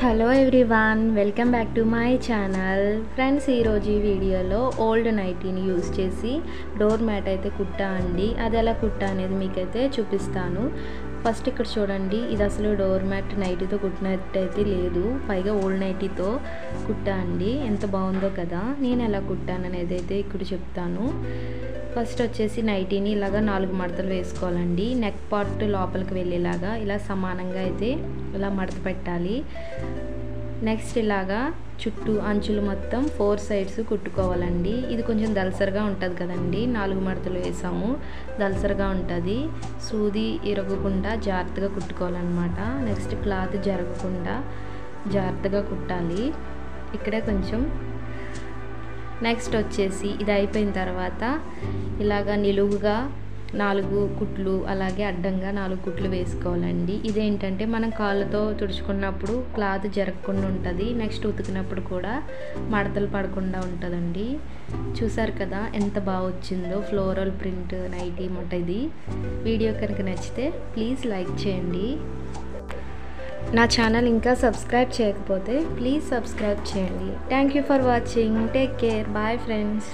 Hello everyone, welcome back to my channel. Friends, ఈరోజు ఈ వీడియోలో ఓల్డ్ నైటీని యూజ్ చేసి డోర్ మ్యాట్ అయితే కుట్టా అండి. అది ఎలా కుట్టా అనేది మీకైతే చూపిస్తాను. ఫస్ట్ ఇక్కడ చూడండి, ఇది అసలు డోర్ మ్యాట్ నైటీతో కుట్టినట్టయితే లేదు, పైగా ఓల్డ్ నైటీతో కుట్టా అండి. ఎంత బాగుందో కదా. నేను ఎలా కుట్టాను అనేది అయితే ఇక్కడ చెప్తాను. ఫస్ట్ వచ్చేసి నైటీని ఇలాగా 4 మడతలు వేసుకోవాలండి. నెక్ పార్ట్ లోపలికి వెళ్ళేలాగా ఇలా సమానంగా అయితే ఇలా మడత పెట్టాలి. నెక్స్ట్ ఇలాగా చుట్టూ అంచులు మొత్తం 4 సైడ్స్ కుట్టుకోవాలండి. ఇది కొంచెం దలసరిగా ఉంటుంది కదండి, 4 మడతలు వేసాము, దలసరిగా ఉంటుంది. సూది ఇరగకుండా జాగ్రత్తగా కుట్టుకోవాలన్నమాట. నెక్స్ట్ క్లాత్ జరగకుండా జాగ్రత్తగా కుట్టాలి. ఇక్కడే కొంచెం నెక్స్ట్ వచ్చేసి ఇది అయిపోయిన తర్వాత ఇలాగా నిలువుగా 4 కుట్లు, అలాగే అడ్డంగా 4 కుట్లు వేసుకోవాలండి. ఇదేంటంటే మనం కాళ్ళతో తుడుచుకున్నప్పుడు క్లాత్ జరగకుండా ఉంటుంది. నెక్స్ట్ ఉతికినప్పుడు కూడా మడతలు పడకుండా ఉంటుందండి. చూసారు కదా ఎంత బాగా వచ్చిందో ఫ్లోరల్ ప్రింట్ నైటీ మాట. ఇది వీడియో కనుక నచ్చితే ప్లీజ్ లైక్ చేయండి. నా ఛానల్ ఇంకా సబ్స్క్రైబ్ చేయకపోతే ప్లీజ్ సబ్స్క్రైబ్ చేయండి. Thank you for watching. Take care. Bye friends.